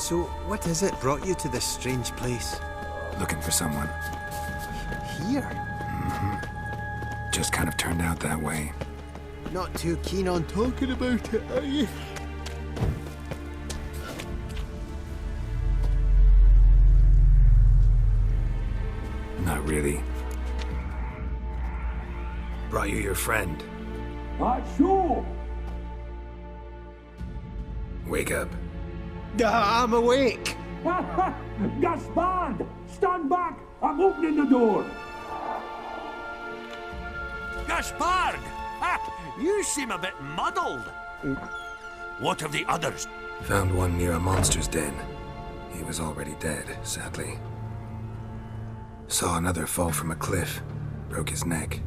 So, what is it brought you to this strange place? Looking for someone. Here? Just kind of turned out that way. Not too keen on talking about it, are you? Not really. Brought you your friend. Sure. Wake up. I'm awake! Gaspard! Stand back! I'm opening the door! Gaspard! Ha! You seem a bit muddled. What of the others? Found one near a monster's den. He was already dead, sadly. Saw another fall from a cliff. Broke his neck.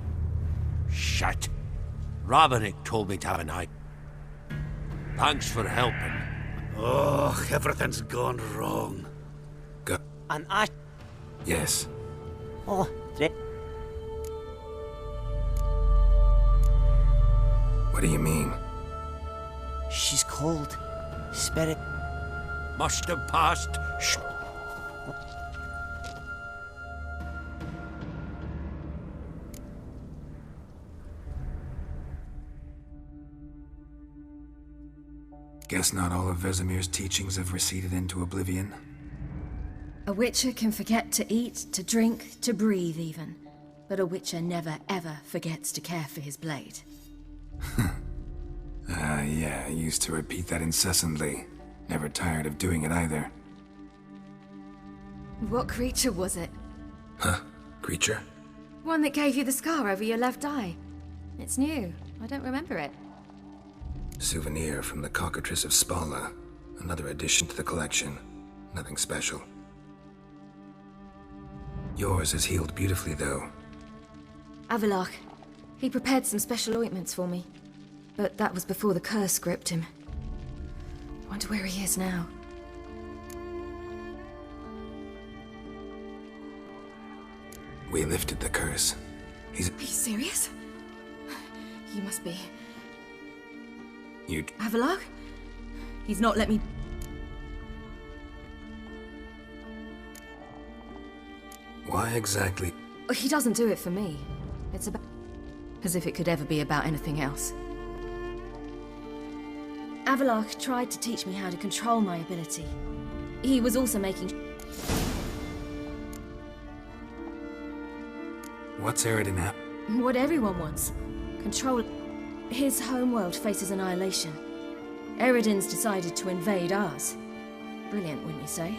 Shit. Ravenik told me to have an eye. Thanks for helping. Oh, everything's gone wrong. Go. And I... Yes. Oh, What do you mean? she's called Spirit. Must have passed. Shh. Guess not all of Vesemir's teachings have receded into oblivion. A Witcher can forget to eat, to drink, to breathe even. But a Witcher never ever forgets to care for his blade. Yeah, I used to repeat that incessantly. Never tired of doing it either. What creature was it? Huh? Creature? One that gave you the scar over your left eye. It's new. I don't remember it. Souvenir from the Cockatrice of Spala. Another addition to the collection. Nothing special. Yours is healed beautifully, though. Avallac'h. He prepared some special ointments for me. But that was before the curse gripped him. Wonder where he is now. We lifted the curse. He's... Are you serious? You must be... You... Avallac'h? He's not let me... Why exactly? He doesn't do it for me. It's about... As if it could ever be about anything else. Avallac'h tried to teach me how to control my ability. He was also making... What's Eredin at? What everyone wants. Control... His homeworld faces annihilation. Eredin's decided to invade ours. Brilliant, wouldn't you say?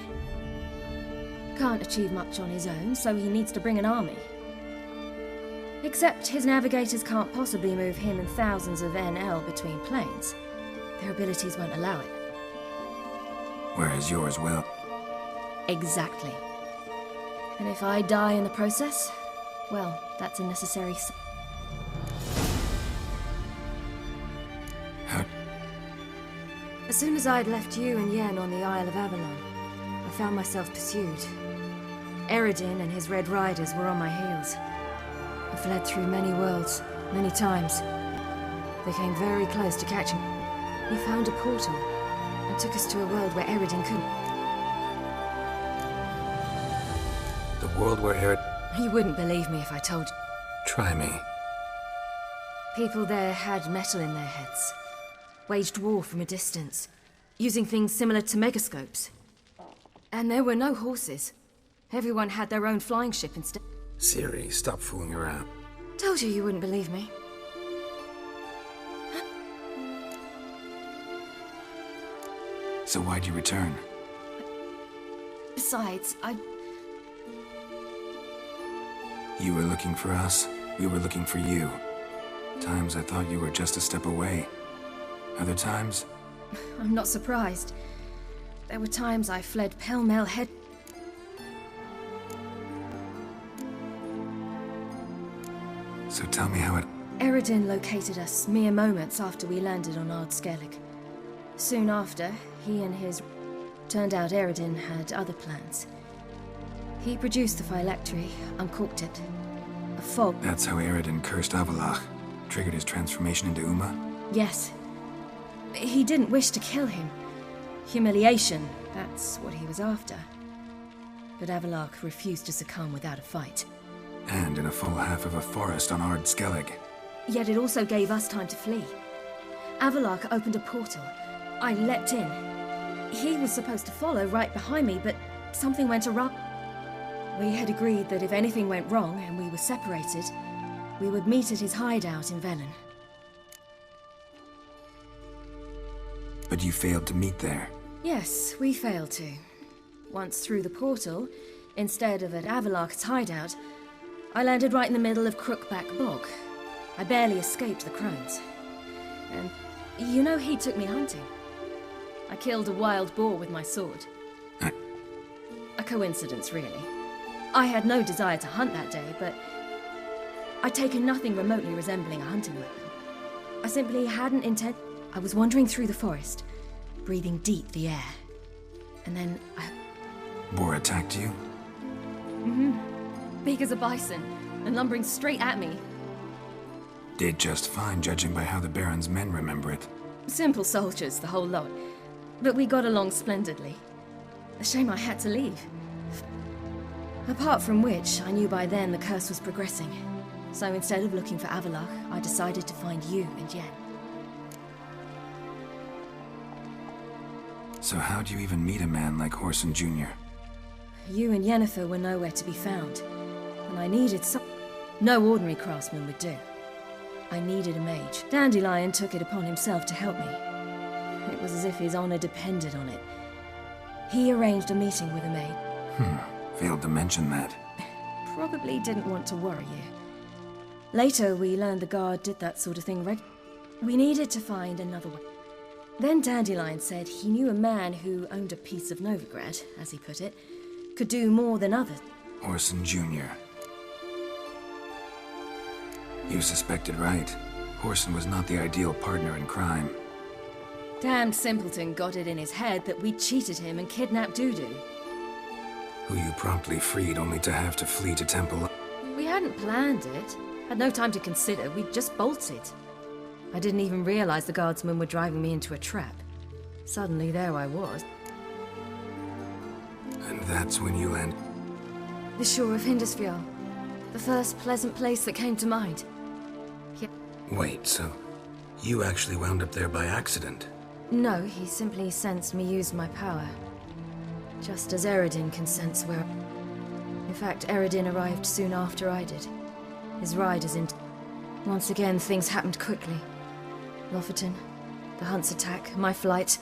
Can't achieve much on his own, so he needs to bring an army. Except his navigators can't possibly move him and thousands of NL between planes. Their abilities won't allow it. Whereas yours will. Exactly. And if I die in the process, well, that's a necessary... How... As soon as I'd left you and Yen on the Isle of Avalon, I found myself pursued. Eredin and his Red Riders were on my heels. I fled through many worlds, many times. They came very close to catching me. We found a portal, and took us to a world where Eredin couldn't... The world where Eredin... You wouldn't believe me if I told you. Try me. People there had metal in their heads. Waged war from a distance, using things similar to megascopes. And there were no horses. Everyone had their own flying ship instead. Ciri, stop fooling around. Told you wouldn't believe me. So why'd you return? Besides, You were looking for us. We were looking for you. Times I thought you were just a step away. Other times... I'm not surprised. There were times I fled pell-mell head... So tell me how it... Eredin located us mere moments after we landed on Ard Skellig. Soon after, he and his... Turned out Eredin had other plans. He produced the phylactery, uncorked it. A fog... That's how Eredin cursed Avallac'h. Triggered his transformation into Uma? Yes. He didn't wish to kill him. Humiliation That's what he was after. But Avalok refused to succumb without a fight. And in a full half of a forest on Ard Skellig. Yet it also gave us time to flee. Avalok opened a portal. I leapt in. He was supposed to follow right behind me, but something went awry. We had agreed that if anything went wrong and we were separated, we would meet at his hideout in Velen. But you failed to meet there. Yes, we failed to. Once through the portal, instead of at Avalok's hideout, I landed right in the middle of Crookback Bog. I barely escaped the crones. And you know he took me hunting. I killed a wild boar with my sword. A coincidence, really. I had no desire to hunt that day, but I'd taken nothing remotely resembling a hunting weapon. I simply hadn't intended. I was wandering through the forest, breathing deep the air. And then Boar attacked you? big as a bison, and lumbering straight at me. Did just fine, judging by how the Baron's men remember it. Simple soldiers, the whole lot. But we got along splendidly. A shame I had to leave. Apart from which, I knew by then the curse was progressing. So instead of looking for Avalok, I decided to find you and Yen. So how'd you even meet a man like Whoreson Jr.? You and Yennefer were nowhere to be found. And I needed no ordinary craftsman would do. I needed a mage. Dandelion took it upon himself to help me. It was as if his honor depended on it. He arranged a meeting with a maid. Failed to mention that. Probably didn't want to worry you. Later, we learned the guard did that sort of thing We needed to find another way. Then Dandelion said he knew a man who owned a piece of Novigrad, as he put it, could do more than others. Whoreson Jr. You suspected right. Whoreson was not the ideal partner in crime. Damned simpleton got it in his head that we cheated him and kidnapped Dudu. Who you promptly freed only to have to flee to Temple. We hadn't planned it. Had no time to consider. We just bolted. I didn't even realize the guardsmen were driving me into a trap. Suddenly, there I was. And that's when you land. The shore of Hindisfjall. The first pleasant place that came to mind. Wait, so you actually wound up there by accident? No, he simply sensed me use my power. Just as Eredin can sense where... In fact, Eredin arrived soon after I did. His riders in... Once again, things happened quickly. Lofoten, the Hunt's attack, my flight...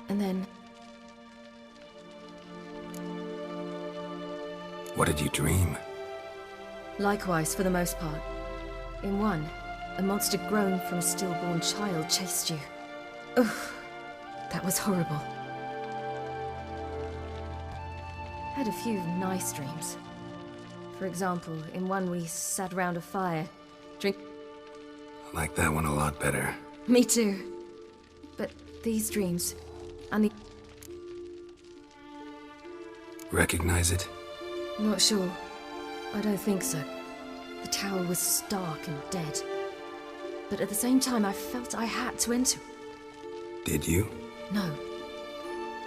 And then... What did you dream? Likewise, for the most part. In one, a monster grown from a stillborn child chased you. Ugh, that was horrible. Had a few nice dreams. For example, in one we sat around a fire, drink... I like that one a lot better. Me too. But these dreams, and the... Recognize it? Not sure. I don't think so. The tower was stark and dead. But at the same time, I felt I had to enter. Did you? No.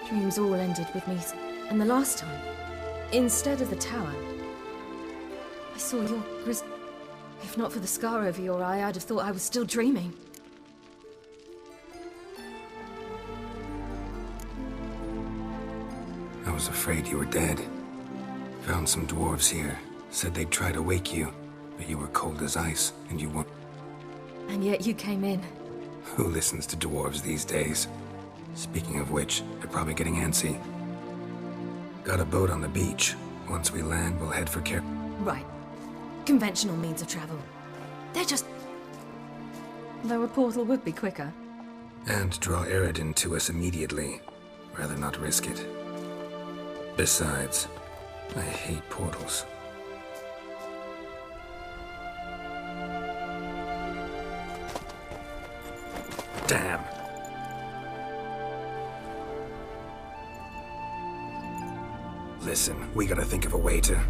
Dreams all ended with me. And the last time, instead of the tower, I saw your If not for the scar over your eye, I'd have thought I was still dreaming. I was afraid you were dead. Found some dwarves here. Said they'd try to wake you, but you were cold as ice, and you weren't. And yet you came in. Who listens to dwarves these days? Speaking of which, they're probably getting antsy. Got a boat on the beach. Once we land, we'll head for Care. Right. Conventional means of travel. They're just... Though a portal would be quicker. And draw Eredin to us immediately. Rather not risk it. Besides, I hate portals. Damn. Listen, we gotta think of a way to...